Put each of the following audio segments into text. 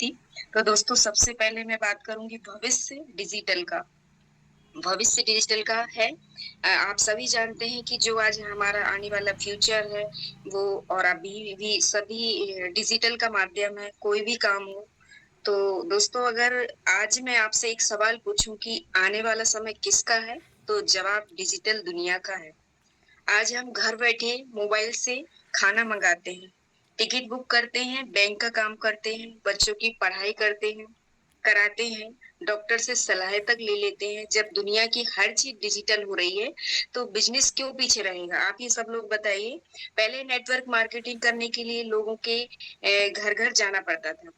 थी। तो दोस्तों सबसे पहले मैं बात करूँगी भविष्य डिजिटल का है। आप सभी जानते हैं कि जो आज हमारा आने वाला फ्यूचर है, वो और अभी भी सभी डिजिटल का माध्यम है, कोई भी काम हो। तो दोस्तों अगर आज मैं आपसे एक सवाल पूछूँ कि आने वाला समय किसका है? तो जवाब डिजिटल दुनिया का है। आज हम घर बैठे मोबाइल से खाना मंगाते हैं, टिकट बुक करते हैं, बैंक का काम करते हैं, बच्चों की पढ़ाई करते हैं, कराते हैं, डॉक्टर से सलाह तक ले लेते हैं। जब दुनिया की हर चीज़ डिजिटल हो रही है, तो बिज़नेस क्यों पीछे रहेगा? आप ही सब लोग बताइए। पहले नेटवर्क मार्केटिंग करने के लिए लोगों के घर-घर जाना पड़ता था।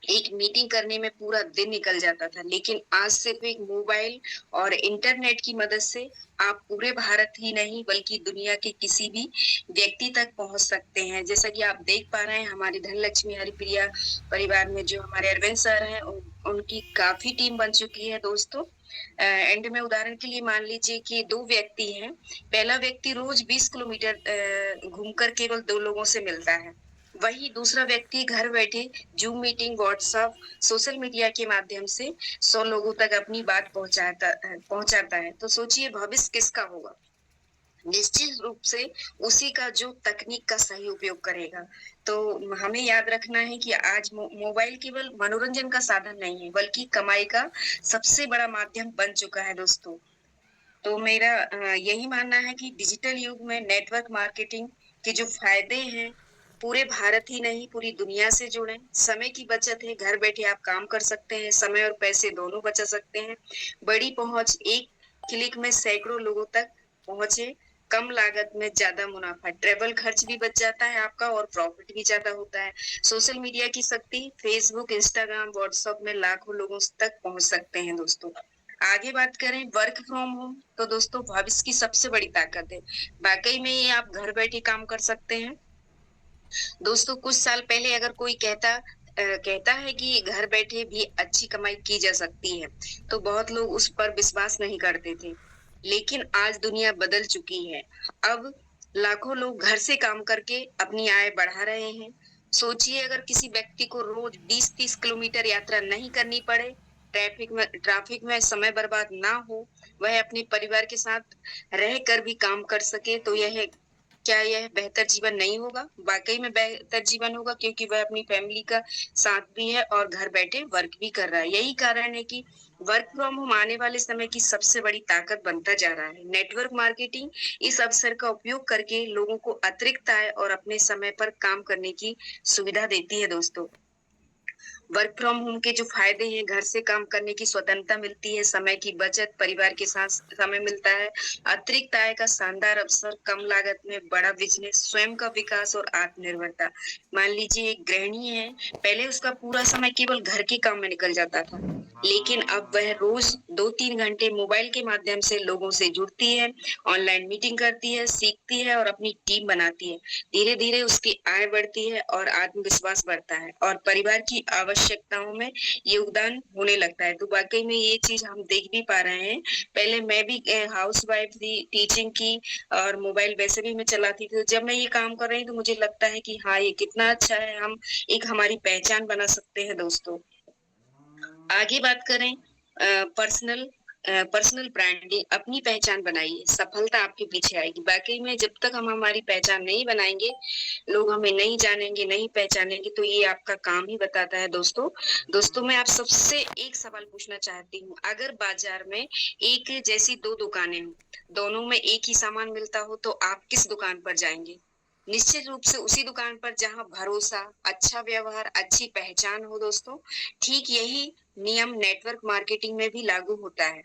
एक मीटिंग करने में पूरा दिन निकल जाता था, लेकिन आज सिर्फ एक मोबाइल और इंटरनेट की मदद से आप पूरे भारत ही नहीं बल्कि दुनिया के किसी भी व्यक्ति तक पहुँच सकते हैं। जैसा कि आप देख पा रहे हैं हमारी धनलक्ष्मी हरिप्रिया परिवार में जो हमारे अरविंद सर हैं उनकी काफ़ी टीम बन चुकी है दोस्तों। एंड में उदाहरण के लिए मान लीजिए कि 2 व्यक्ति हैं, पहला व्यक्ति रोज़ 20 किलोमीटर घूमकर केवल 2 लोगों से मिलता है। वहीं दूसरा व्यक्ति घर बैठे zoom meeting, WhatsApp, social media के माध्यम से 100 लोगों तक अपनी बात पहुँचाता है। तो सोचिए भविष्य किसका होगा? निश्चित रूप से उसी का जो तकनीक का सही उपयोग करेगा। तो हमें याद रखना है कि आज मोबाइल केवल मनोरंजन का साधन नहीं है, बल्कि कमाई का सबसे बड़ा माध्यम बन चुका है दोस्तों। तो मेरा यही मानना है कि डिजिटल युग में नेटवर्क मार्केटिंग के जो फ़ायदे हैं, पूरे भारत ही नहीं पूरी दुनिया से जुड़े। समय की बचत है, घर बैठे आप काम कर सकते हैं, समय और पैसे दोनों बचा सकते हैं। बड़ी पहुँच, एक क्लिक में सैकड़ों लोगों तक पहुँचे, कम लागत में ज़्यादा मुनाफ़ा। ट्रैवल खर्च भी बच जाता है आपका और प्रॉफ़िट भी ज़्यादा होता है। सोशल मीडिया की शक्ति फेसबुक, इंस्टाग्राम, व्हाट्सएप में लाखों लोगों तक पहुँच सकते हैं दोस्तों। आगे बात करें वर्क फ्रॉम होम तो दोस्तों भविष्य की सबसे बड़ी ताकत है। वाक़ई में ये आप घर बैठे काम कर सकते हैं। दोस्तों कुछ साल पहले अगर कोई कहता है कि घर बैठे भी अच्छी कमाई की जा सकती है, तो बहुत लोग उस पर विश्वास नहीं करते थे। लेकिन आज दुनिया बदल चुकी है। अब लाखों लोग घर से काम करके अपनी आय बढ़ा रहे हैं। सोचिए अगर किसी व्यक्ति को रोज़ 20-30 किलोमीटर यात्रा नहीं करनी पड़े, ट्रैफिक में समय बर्बाद ना हो, वह अपने परिवार के साथ रहकर भी काम कर सके, तो क्या यह बेहतर जीवन नहीं होगा? वाक़ई में बेहतर जीवन होगा क्योंकि वह अपनी फैमिली का साथ भी है और घर बैठे वर्क भी कर रहा है। यही कारण है कि वर्क फ्रॉम होम आने वाले समय की सबसे बड़ी ताकत बनता जा रहा है। नेटवर्क मार्केटिंग इस अवसर का उपयोग करके लोगों को अतिरिक्त आय और अपने समय पर काम करने की सुविधा देती है दोस्तों। वर्क फ्रॉम होम के जो फ़ायदे हैं, घर से काम करने की स्वतंत्रता मिलती है, समय की बचत, परिवार के साथ समय मिलता है, अतिरिक्त आय का शानदार अवसर, कम लागत में बड़ा बिज़नेस, स्वयं का विकास और आत्मनिर्भरता। मान लीजिए एक गृहिणी है, पहले उसका पूरा समय केवल घर के काम में निकल जाता था, लेकिन अब वह रोज़ 2-3 घंटे मोबाइल के माध्यम से लोगों से जुड़ती है, ऑनलाइन मीटिंग करती है, सीखती है और अपनी टीम बनाती है। धीरे-धीरे उसकी आय बढ़ती है और आत्मविश्वास बढ़ता है और परिवार की आवश्यकताओं में योगदान होने लगता है। तो वाक़ई में ये चीज़ हम देख भी पा रहे हैं। पहले मैं भी हाउसवाइफ़ थी, टीचिंग की और मोबाइल वैसे भी मैं चलाती थी। तो जब मैं ये काम कर रही हूँ तो मुझे लगता है कि हाँ, ये कितना अच्छा है, हम एक हमारी पहचान बना सकते हैं दोस्तों। आगे बात करें पर्सनल ब्रांडिंग अपनी पहचान बनाइए, सफलता आपके पीछे आएगी। वाक़ई में जब तक हम हमारी पहचान नहीं बनाएँगे, लोग हमें नहीं जानेंगे, नहीं पहचानेंगे, तो ये आपका काम ही बताता है दोस्तों। दोस्तों मैं आप सबसे एक सवाल पूछना चाहती हूँ, अगर बाज़ार में एक जैसी 2 दुकानें हों, दोनों में एक ही सामान मिलता हो, तो आप किस दुकान पर जाएँगे? निश्चित रूप से उसी दुकान पर जहाँ भरोसा, अच्छा व्यवहार, अच्छी पहचान हो दोस्तों। ठीक यही नियम नेटवर्क मार्केटिंग में भी लागू होता है।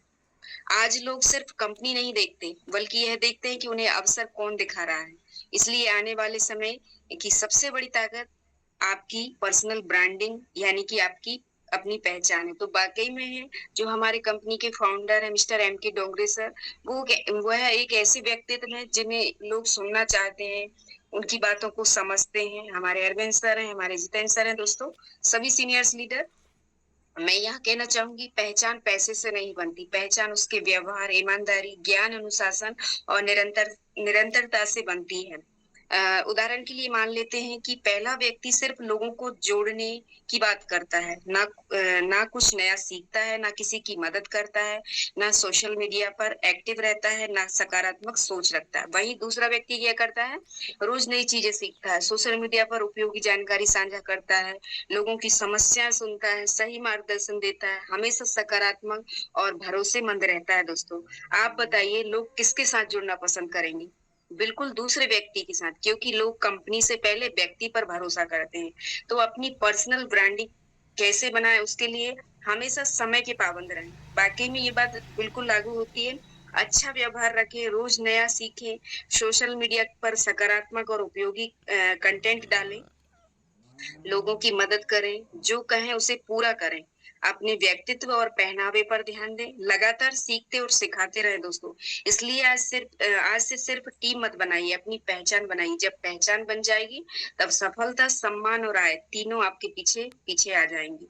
आज लोग सिर्फ कंपनी नहीं देखते, बल्कि यह देखते हैं कि उन्हें अवसर कौन दिखा रहा है। इसलिए आने वाले समय की सबसे बड़ी ताकत आपकी पर्सनल ब्रांडिंग यानी कि आपकी अपनी पहचान है। तो वाक़ई में है, जो हमारे कंपनी के फाउंडर हैं मिस्टर एम के डोंगरे सर, वह एक ऐसे व्यक्तित्व हैं जिन्हें लोग सुनना चाहते हैं, उनकी बातों को समझते हैं। हमारे अरविंद सर हैं, हमारे जितेंद्र सर हैं दोस्तों, सभी सीनियर्स लीडर मैं यह कहना चाहूँगी पहचान पैसे से नहीं बनती, पहचान उसके व्यवहार, ईमानदारी, ज्ञान, अनुशासन और निरंतरता से बनती है। उदाहरण के लिए मान लेते हैं कि पहला व्यक्ति सिर्फ लोगों को जोड़ने की बात करता है, ना कुछ नया सीखता है, ना किसी की मदद करता है, ना सोशल मीडिया पर एक्टिव रहता है, ना सकारात्मक सोच रखता है। वहीं दूसरा व्यक्ति क्या करता है, रोज नई चीजें सीखता है, सोशल मीडिया पर उपयोगी जानकारी साझा करता है, लोगों की समस्याएं सुनता है, सही मार्गदर्शन देता है, हमेशा सकारात्मक और भरोसेमंद रहता है दोस्तों। आप बताइए लोग किसके साथ जुड़ना पसंद करेंगे? बिल्कुल दूसरे व्यक्ति के साथ, क्योंकि लोग कंपनी से पहले व्यक्ति पर भरोसा करते हैं। तो अपनी पर्सनल ब्रांडिंग कैसे बनाएँ उसके लिए हमेशा समय के पाबंद रहें। वाक़ई में ये बात बिल्कुल लागू होती है। अच्छा व्यवहार रखें, रोज़ नया सीखें, सोशल मीडिया पर सकारात्मक और उपयोगी कंटेंट डालें, लोगों की मदद करें, जो कहें उसे पूरा करें। अपने व्यक्तित्व और पहनावे पर ध्यान दें, लगातार सीखते और सिखाते रहें दोस्तों। इसलिए आज से सिर्फ टीम मत बनाइए, अपनी पहचान बनाइए। जब पहचान बन जाएगी, तब सफलता, सम्मान और आय तीनों आपके पीछे-पीछे आ जाएँगी।